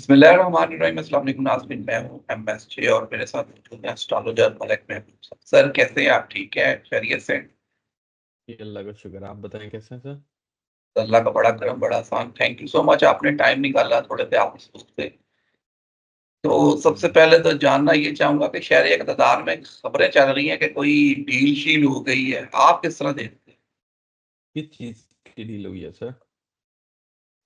बिस्मिल्लाहिर्रहमानिर्रहीम। अस्सलाम वालेकुम नाज़रीन, मैं हूँ एमएसजे और मेरे साथ मौजूद हैं एस्ट्रोलॉजर मलिक महबूब सर। कैसे हैं आप? ठीक है, खैरियत से? जी, अल्लाह का शुक्र। आप बताएं कैसे हैं सर? अल्लाह का बड़ा करम, बड़ा आसान। थैंक यू सो मच, आपने टाइम निकाला थोड़े से आप से। तो सबसे जी। पहले तो जानना ये चाहूंगा कि शहर इक़्तिदार में खबरें चल रही हैं कि कोई डील शील हो गई है, आप किस तरह देखते हैं? किस चीज़ की डील हुई है सर?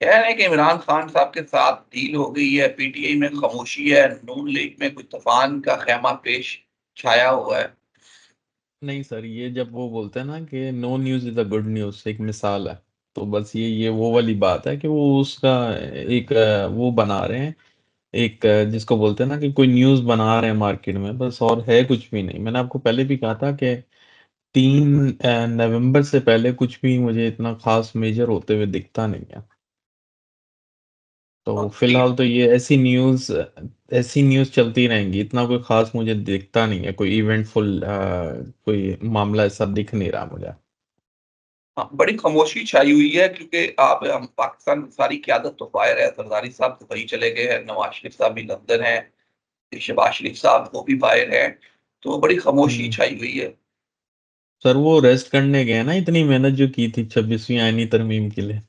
कह रहे हैं कि इमरान खान साहब के साथ डील हो गई है, पीटीआई में खामोशी है, नून लीग में कोई तूफान का खेमा पेश छाया हुआ है। नहीं सर, ये जब वो बोलते हैं ना कि no news is a good news, एक मिसाल है। तो बस ये वो वाली बात है कि वो उसका एक वो बना रहे हैं, एक जिसको बोलते हैं ना कि कोई न्यूज़ बना रहे हैं मार्केट में, बस और है कुछ भी नहीं। मैंने आपको पहले भी कहा था कि 3 नवंबर से पहले कुछ भी मुझे इतना खास मेजर होते हुए दिखता नहीं है। तो और फिलहाल तो ये ऐसी न्यूज़ चलती रहेंगी, इतना कोई खास मुझे दिखता नहीं है, कोई इवेंटफुल कोई मामला ऐसा दिख नहीं रहा मुझे। हाँ, बड़ी खामोशी छाई हुई है क्योंकि आप हम पाकिस्तान की सारी क़यादत तो फायर है। जरदारी साहब दुबई चले गए हैं, नवाज शरीफ साहब भी लंदन हैं, शहबाज शरीफ साहब वो भी फायर हैं, तो बड़ी खामोशी हम्म। छाई हुई है। सर वो रेस्ट करने गए ना, इतनी मेहनत जो की थी 26वीं आईनी तरमीम के लिए।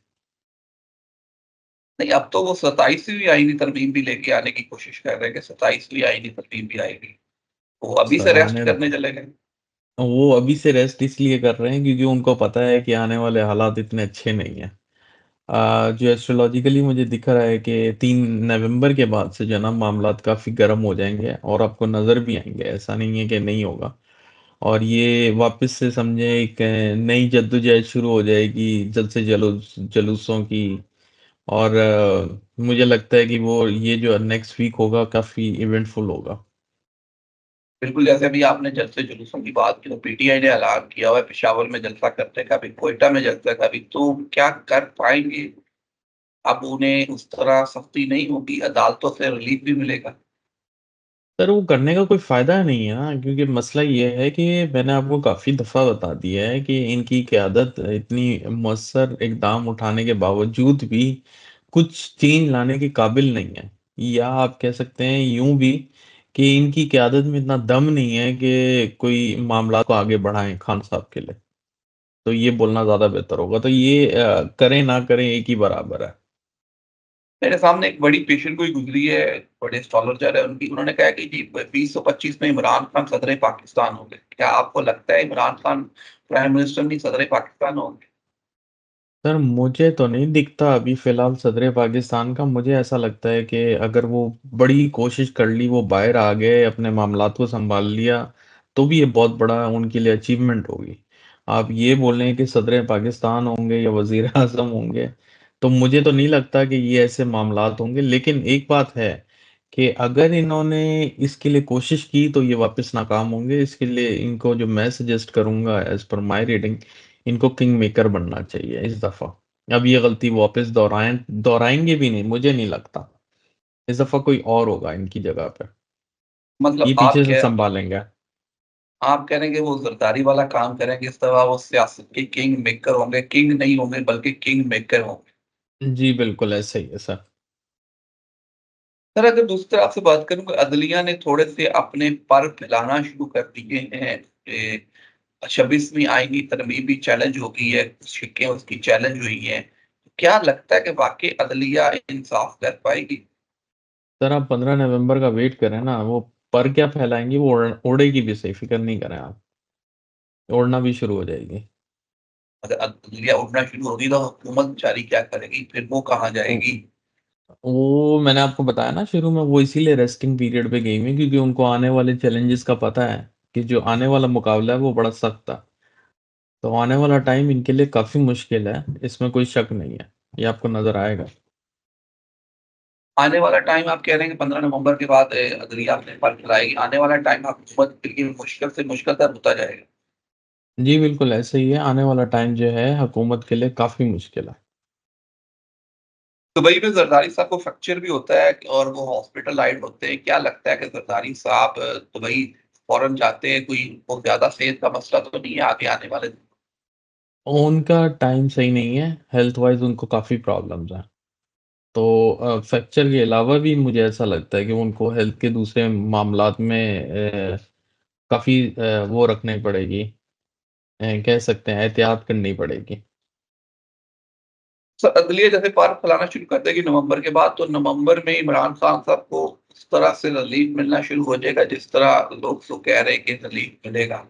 नहीं, अब तो वो 27वीं आईनी तरमीम भी लेके आने की कोशिश कर रहे हैं कि 27वीं आईनी तरमीम भी आएगी। वो अभी से सर रेस्ट आने करने चले गए। वो अभी से रेस्ट इसलिए कर रहे हैं क्योंकि उनको पता है कि आने वाले हालात इतने अच्छे नहीं हैं। जो एस्ट्रोलॉजिकली मुझे दिख रहा है कि 3 नवंबर के बाद से जो ना मामलात काफ़ी गर्म हो जाएंगे और आपको नज़र भी आएंगे, ऐसा नहीं है कि नहीं होगा। और ये वापस से समझे एक नई जद्दोजहद शुरू हो जाएगी, जल्द से जलूसों की। और मुझे लगता है कि वो ये जो नेक्स्ट वीक होगा काफ़ी इवेंटफुल होगा। बिल्कुल, जैसे अभी आपने जलसे जुलूसों की बात की तो पीटीआई ने ऐलान किया हुआ है पेशावर में जलसा करने का, भी क्वेटा में जलसा का भी, तो क्या कर पाएंगे? अब उन्हें उस तरह सख्ती नहीं होगी, अदालतों से रिलीफ भी मिलेगा। सर वो करने का कोई फायदा नहीं है ना, क्योंकि मसला ये है कि मैंने आपको काफी दफा बता दिया है कि इनकी क़यादत इतनी मौसर इकदाम उठाने के बावजूद भी कुछ चेंज लाने के काबिल नहीं है। या आप कह सकते हैं यूं भी कि इनकी क़यादत में इतना दम नहीं है कि कोई मामला को आगे बढ़ाएं खान साहब के लिए। तो ये बोलना ज्यादा बेहतर होगा। तो ये करें ना करें एक ही बराबर है। मेरे सामने एक बड़ी पेशेंट कोई गुजरी है, बड़े एस्ट्रोलॉजर है, उनकी उन्होंने कहा कि जी 2025 में इमरान खान सदर पाकिस्तान होंगे। क्या आपको लगता है इमरान खान प्राइम मिनिस्टर नहीं सदर पाकिस्तान होंगे? सर मुझे तो नहीं दिखता अभी फिलहाल सदर पाकिस्तान का। मुझे ऐसा लगता है कि अगर वो बड़ी कोशिश कर ली, वो बाहर आ गए, अपने मामलात को संभाल लिया, तो भी ये बहुत बड़ा उनके लिए अचीवमेंट होगी। आप ये बोल रहे हैं कि सदर पाकिस्तान होंगे या वजीर आजम होंगे, तो मुझे तो नहीं लगता कि ये ऐसे मामलात होंगे। लेकिन एक बात है कि अगर इन्होंने इसके लिए कोशिश की तो ये वापस नाकाम होंगे। इसके लिए इनको जो मैं सजेस्ट करूंगा एज पर माय रीडिंग, इनको किंग मेकर बनना चाहिए इस दफा। अब ये गलती वापस दोहराएंगे भी नहीं, मुझे नहीं लगता। इस दफा कोई और होगा इनकी जगह पे, मतलब ये पीछे से संभालेंगे। आप कह रहे हैं कि वो जरदारी वाला काम करेंगे, इस दफा वो सियासत के किंग मेकर होंगे, किंग नहीं होंगे बल्कि किंग मेकर होंगे। जी बिल्कुल ऐसा ही है सर। सर, अगर दूसरी तरफ से बात करूं, अदलिया ने थोड़े से अपने पर फैलाना शुरू कर दिए हैं कि 26वीं आईनी तरमीम भी चैलेंज हो गई है, कुछ शिक्के उसकी चैलेंज हुई हैं। क्या लगता है कि वाकई अदलिया इंसाफ कर पाएगी? सर आप 15 नवंबर का वेट करें ना, वो पर क्या फैलाएंगी, वो उड़ेगी भी, सही फिक्र नहीं करें आप। उड़ना भी शुरू हो जाएगी। अगर अदलिया उठना शुरू होगी तो हुकूमत बेचारी क्या करेगी, फिर वो कहाँ जाएगी? वो मैंने आपको बताया ना शुरू में, वो इसीलिए रेस्टिंग पीरियड पे गई हुई हैं, क्योंकि उनको आने वाले चैलेंजेस का पता है कि जो आने वाला मुकाबला है वो बड़ा सख्त है। तो आने वाला टाइम इनके लिए काफी मुश्किल है, इसमें कोई शक नहीं है। ये आपको नजर आएगा। आने वाला टाइम आप कह रहे हैं कि 15 नवंबर के बाद अदलिया अपने पर चलाएगी, आने वाला टाइम आप हुकूमत के लिए मुश्किल से मुश्किल तर होता जाएगा। जी बिल्कुल ऐसे ही है, आने वाला टाइम जो है हुकूमत के लिए काफी मुश्किल है। दुबई में जरदारी साहब को फ्रैक्चर भी होता है और वो हॉस्पिटलाइज्ड होते हैं। क्या लगता है कि जरदारी साहब दुबई फौरन जाते हैं? कोई बहुत ज्यादा सेहत का मसला तो नहीं है आगे आने वाले दिन? उनका टाइम सही नहीं है, हेल्थ वाइज उनको काफी प्रॉब्लम्स हैं। तो फ्रैक्चर के अलावा भी मुझे ऐसा लगता है कि उनको हेल्थ के दूसरे मामलात में काफ़ी वो रखनी पड़ेगी, कह सकते हैं एहतियात करनी पड़ेगी। सर अदलिया जैसे पार्क फैलाना शुरू कर देगी नवंबर के बाद, तो नवंबर में इमरान खान साहब को उस तरह से रिलीफ मिलना शुरू हो जाएगा जिस तरह लोग तो कह रहे हैं कि रिलीफ मिलेगा।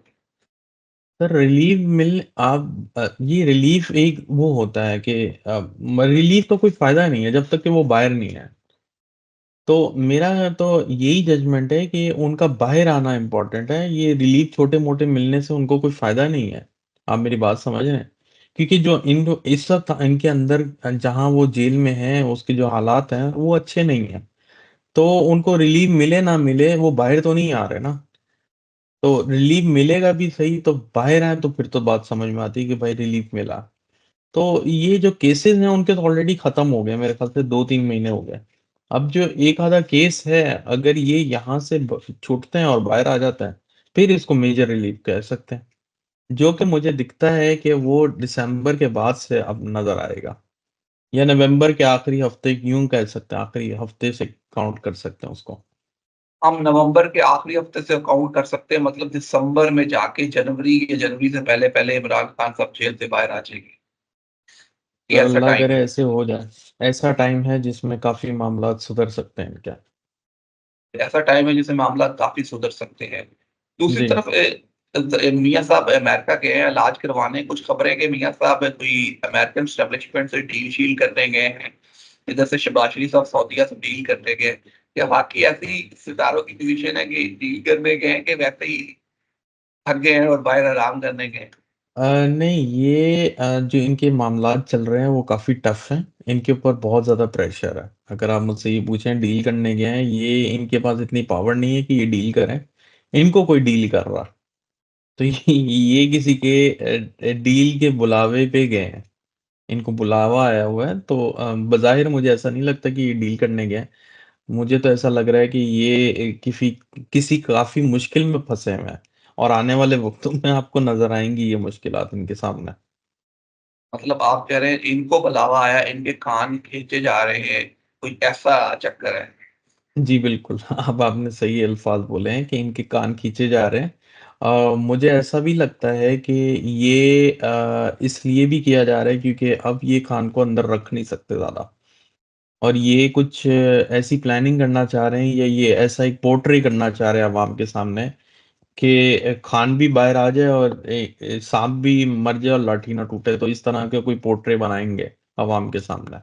सर रिलीफ मिल आप ये रिलीफ एक वो होता है कि रिलीफ का कोई फायदा नहीं है जब तक कि वो बाहर नहीं है। तो मेरा तो यही जजमेंट है कि उनका बाहर आना इम्पोर्टेंट है, ये रिलीफ छोटे मोटे मिलने से उनको कोई फायदा नहीं है। आप मेरी बात समझ रहे हैं? क्योंकि जो इन इस वक्त इनके अंदर जहां वो जेल में है उसके जो हालात हैं वो अच्छे नहीं है। तो उनको रिलीफ मिले ना मिले वो बाहर तो नहीं आ रहे ना। तो रिलीफ मिलेगा भी सही तो बाहर आए तो फिर तो बात समझ में आती है कि भाई रिलीफ मिला। तो ये जो केसेस हैं उनके तो ऑलरेडी खत्म हो गए, मेरे ख्याल से 2-3 महीने हो गए। अब जो एक आधा केस है, अगर ये यहाँ से छूटते हैं और बाहर आ जाता है फिर इसको मेजर रिलीफ कह सकते हैं, जो कि मुझे दिखता है कि वो दिसंबर के बाद से अब नजर आएगा, या नवंबर के आखिरी हफ्ते यूं कह सकते हैं, आखिरी हफ्ते से काउंट कर सकते हैं उसको। हम नवंबर के आखिरी हफ्ते से काउंट कर सकते हैं, मतलब दिसंबर में जाके जनवरी या जनवरी से पहले पहले इमरान खान साहब जेल से बाहर आ जाएंगे। ये सर ऐसा अल्लाह टाइम करे है। ऐसे हो जाए। ऐसा टाइम है जिसमें काफी मामला सुधर सकते हैं क्या? ऐसा टाइम है जिसमें मामला काफी सुधर सकते हैं। दूसरी जी। तरफ मियां साहब अमेरिका गए हैं इलाज करवाने, कुछ खबरें कि मियां साहब कोई अमेरिकन स्टैब्लिशमेंट से डील शील करने गए हैं, इधर से शहबाज शरीफ साहब सऊदीया से डील करने गए। क्या वाकई ऐसी सितारों की पोजीशन है कि डील करने गए हैं कि वैसे ही थक गए हैं और बाहर आराम करने गए हैं? नहीं, ये जो इनके मामलात चल रहे हैं वो काफ़ी टफ हैं। इनके ऊपर बहुत ज़्यादा प्रेशर है। अगर आप मुझसे ये पूछें डील करने गए हैं, ये इनके पास इतनी पावर नहीं है कि ये डील करें। इनको कोई डील कर रहा। तो ये किसी के डील के बुलावे पे गए हैं। इनको बुलावा आया हुआ है तो बज़ाहिर मुझे ऐसा नहीं लगता कि ये डील करने गए हैं। मुझे तो ऐसा लग रहा है कि ये किसी किसी काफ़ी मुश्किल में फंसे हुए हैं, और आने वाले वक्तों में आपको नज़र आएंगी ये मुश्किलात इनके सामने। मतलब आप कह रहे हैं इनको बुलावा आया, इनके कान खींचे जा रहे हैं, कोई ऐसा चक्कर है? जी, बिल्कुल। अब आपने सही अल्फ़ाज़ बोले हैं कि इनके कान खींचे जा रहे हैं। मुझे ऐसा भी लगता है कि ये इसलिए भी किया जा रहा है क्योंकि अब ये खान को अंदर रख नहीं सकते ज़्यादा, और ये कुछ ऐसी प्लानिंग करना चाह रहे हैं, या ये ऐसा एक पोर्ट्रे करना चाह रहे हैं अवाम के सामने कि खान भी बाहर आ जाए और साँप भी मर जाए और लाठी ना टूटे। तो इस तरह के कोई पोर्ट्रे बनाएँगे अवाम के सामने।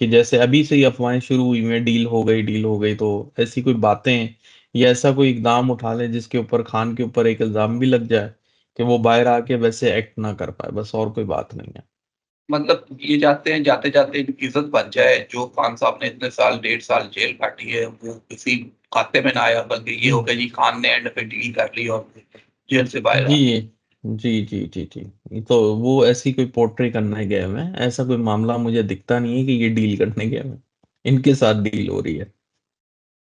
कि जैसे अभी से ही अफवाहें शुरू हुई हैं, डील हो गई, तो ऐसी कोई बातें या ऐसा कोई इकदाम उठा लें जिसके ऊपर खान के ऊपर एक इल्ज़ाम भी लग जाए कि वो बाहर आके वैसे एक्ट ना कर पाए, बस और कोई बात नहीं है। मतलब ये चाहते हैं जाते-जाते इनकी इज़्ज़त बच जाए, जो खान साहब ने इतने साल, 1.5 साल जेल काटी है, वो किसी खाते में ना आया, बल्कि ये हो हुँ। गया जी खान ने एंड पे डील कर ली और जेल से बाहर जी। आ गए। जी, जी, जी, जी। तो वो ऐसी कोई पोर्ट्रे करने गए हुए हैं, ऐसा कोई मामला मुझे दिखता नहीं है कि ये डील करने गए हुए हैं। इनके साथ डील हो रही है।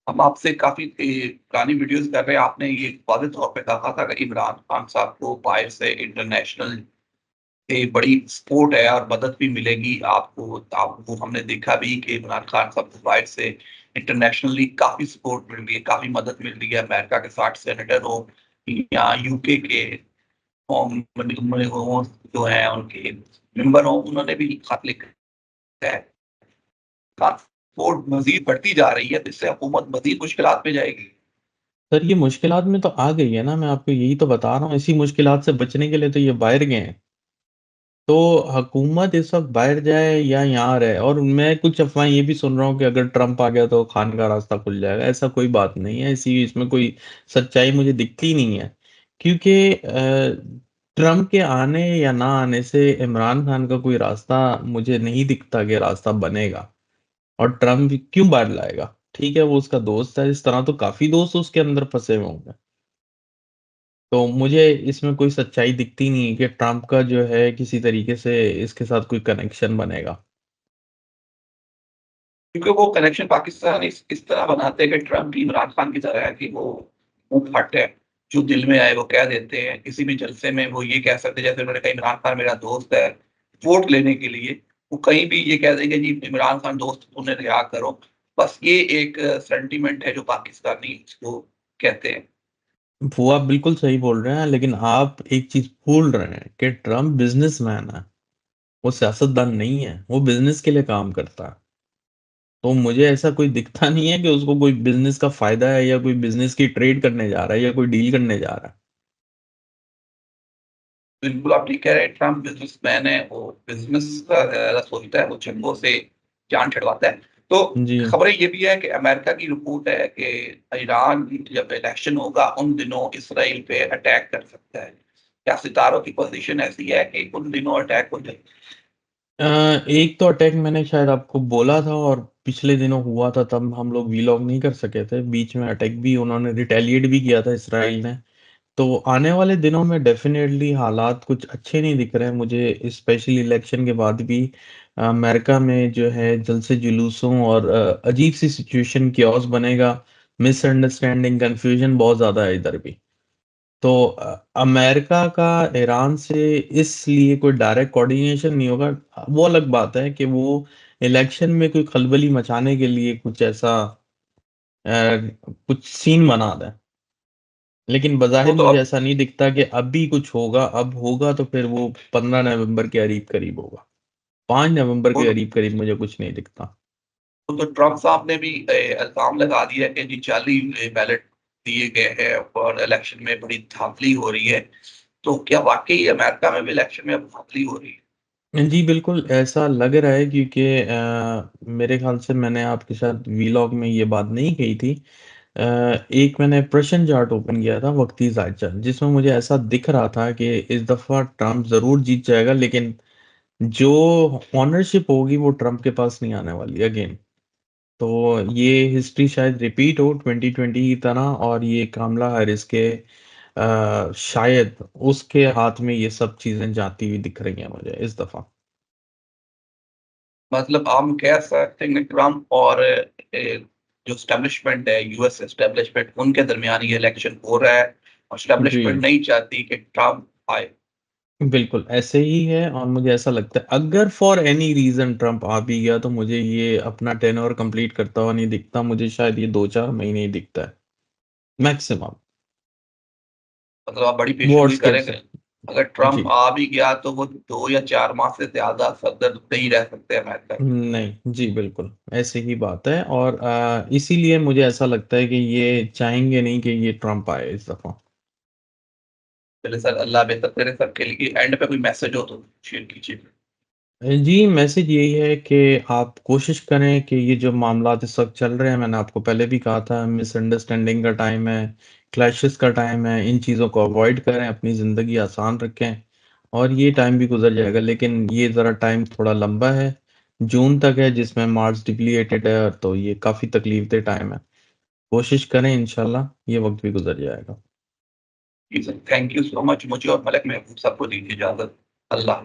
हम आपसे काफ़ी पुरानी वीडियोज़ कर रहे हैं, आपने ये वाज़ेह तौर पे कहा था कि इमरान खान साहब को बाहर से इंटरनेशनल से बड़ी सपोर्ट है और मदद भी मिलेगी आपको। आपको हमने देखा भी कि इमरान खान साहब को बाहर से इंटरनेशनली काफ़ी सपोर्ट मिल रही है, काफ़ी मदद मिल रही है। अमेरिका के 60 सेनेटर हो या यूके के होम वो जो हैं उनके मेंबर हो, उन्होंने भी खत लिखा है। सपोर्ट मज़ीद बढ़ती जा रही है, तो इससे हुकूमत मज़ीद मुश्किलात में जाएगी। सर ये मुश्किलात में तो आ गई है ना, मैं आपको यही तो बता रहा हूँ, इसी मुश्किलात से बचने के लिए तो ये बाहर गए हैं। तो हुकूमत इस वक़्त बाहर जाए या यहाँ रहे, और मैं कुछ अफ़वाहें ये भी सुन रहा हूँ कि अगर ट्रंप आ गया तो खान का रास्ता खुल जाएगा। ऐसा कोई बात नहीं है, ऐसी इसमें कोई सच्चाई मुझे दिखती नहीं है। क्योंकि ट्रंप के आने या ना आने से इमरान खान का कोई रास्ता मुझे नहीं दिखता कि रास्ता बनेगा। और ट्रंप क्यों बाहर लाएगा? ठीक है, वो उसका दोस्त है, इस तरह तो काफ़ी दोस्त उसके अंदर फँसे हुए होंगे। तो मुझे इसमें कोई सच्चाई दिखती नहीं है कि ट्रंप का जो है किसी तरीके से इसके साथ कोई कनेक्शन बनेगा। क्योंकि वो कनेक्शन पाकिस्तान इस तरह बनाते हैं कि ट्रंप भी इमरान खान की तरह है कि वो मुँह फट है, जो दिल में आए वो कह देते हैं। किसी भी जलसे में वो ये कह सकते हैं, जैसे उन्होंने कहा इमरान खान मेरा दोस्त है, वोट लेने के लिए। वो कहीं भी ये कह देंगे जी इमरान खान दोस्त उन्हें रिहा करो। बस ये एक सेंटीमेंट है जो पाकिस्तानी इसको कहते हैं। वो आप बिल्कुल सही बोल रहे हैं, लेकिन आप एक चीज भूल रहे हैं कि ट्रम्प बिजनेसमैन है, वो सियासतदान नहीं है, वो बिजनेस के लिए काम करता है। तो मुझे ऐसा कोई दिखता नहीं है कि उसको कोई बिजनेस का फायदा है, या कोई बिजनेस की ट्रेड करने जा रहा है, या कोई डील करने जा रहा बिल्कुल आप ठीक कह रहे हैं, ट्रम्प बिजनेसमैन है, वो बिजनेस का ज़्यादा सोचता है, वो जंगों से जान छुड़वाता है। तो है। जी। खबरें ये भी है कि अमेरिका की रिपोर्ट है कि ईरान जब इलेक्शन होगा उन दिनों इसराइल पे अटैक कर सकता है। क्या सितारों की पोजीशन ऐसी है कि उन दिनों अटैक हो जाए? अ, एक तो अटैक मैंने शायद आपको बोला था, और पिछले दिनों हुआ था, तब हम लोग वीलॉग नहीं कर सके थे, बीच में अटैक भी उन्होंने रिटेलिएट भी किया था इसराइल ने। तो आने वाले दिनों में डेफिनेटली हालात कुछ अच्छे नहीं दिख रहे हैं मुझे, स्पेशली इलेक्शन के बाद भी। अमेरिका में जो है जलसे से जुलूसों और अजीब सी सिचुएशन क्योस बनेगा, मिसअंडरस्टैंडिंग कंफ्यूजन बहुत ज्यादा है इधर भी। तो अमेरिका का ईरान से इसलिए कोई डायरेक्ट कोऑर्डिनेशन नहीं होगा। वो अलग बात है कि वो इलेक्शन में कोई खलबली मचाने के लिए कुछ ऐसा कुछ सीन बना दें, लेकिन वो बज़ाहिर तो मुझे अब ऐसा नहीं दिखता कि अभी कुछ होगा। अब होगा तो फिर वो 15 नवंबर के करीब करीब होगा, 5 नवंबर वो के तो करीब करीब मुझे कुछ नहीं दिखता। वो तो ट्रम्प साहब ने भी इल्जाम लगा दिया कि जी जाली बैलेट दिए गए हैं और इलेक्शन में बड़ी धांधली हो रही है। तो क्या वाकई अमेरिका में भी इलेक्शन में अब धांधली हो रही है? जी बिल्कुल ऐसा लग रहा है, क्योंकि मेरे ख्याल से मैंने आपके साथ वीलॉग में ये बात नहीं कही थी। एक मैंने प्रश्न चार्ट ओपन किया था वक्ती जायचा, जिसमें मुझे ऐसा दिख रहा था कि इस दफा ट्रम्प जरूर जीत जाएगा, लेकिन जो ऑनरशिप होगी वो ट्रम्प के पास नहीं आने वाली अगेन। तो ये हिस्ट्री शायद रिपीट हो 2020 की तरह, और ये कामला हैरिस के शायद उसके हाथ में ये सब चीजें जाती हुई दिख रही हैं मुझे इस दफा। मतलब हम कह सकते हैं कि ट्रम्प और जो एस्टेब्लिशमेंट है, यूएस एस्टेब्लिशमेंट, उनके दरमियान ये इलेक्शन हो रहा है और जी एस्टेब्लिशमेंट नहीं चाहती कि ट्रम्प आए। बिल्कुल ऐसे ही है, और मुझे ऐसा लगता है अगर फॉर एनी रीजन ट्रम्प आ भी गया तो मुझे ये अपना टेन्योर कंप्लीट करता हुआ नहीं दिखता, मुझे शायद ये 2-4 महीने ही दिखता है मैक्सिमम। मतलब आप बड़ी पेशगोई वर्ड्स करेंगे, केस। अगर जी ट्रम्प आ भी गया तो वो 2 या 4 माह से ज्यादा सदर नहीं रह सकते अमेरिका के। नहीं, जी बिल्कुल ऐसे ही बात है, और इसीलिए मुझे ऐसा लगता है कि ये चाहेंगे नहीं कि ये ट्रम्प आए इस दफा। चलिए सर, अल्लाह बेहतर करे सबके लिए। एंड पे कोई मैसेज हो तो शेयर कीजिए। जी मैसेज यही है कि आप कोशिश करें कि ये जो मामला इस वक्त चल रहे हैं, मैंने आपको पहले भी कहा था, मिसअंडरस्टैंडिंग का टाइम है, क्लैशेस का टाइम है, इन चीज़ों को अवॉइड करें, अपनी ज़िंदगी आसान रखें, और ये टाइम भी गुजर जाएगा। लेकिन ये ज़रा टाइम थोड़ा लंबा है, जून तक है, जिसमें मार्च डिप्लीटेड है, तो ये काफ़ी तकलीफ दे टाइम है। कोशिश करें, इंशाल्लाह ये वक्त भी गुजर जाएगा। जी sir, thank you so much. मुझे और मलक महबूब सबको दीजिए इजाजत। अल्लाह।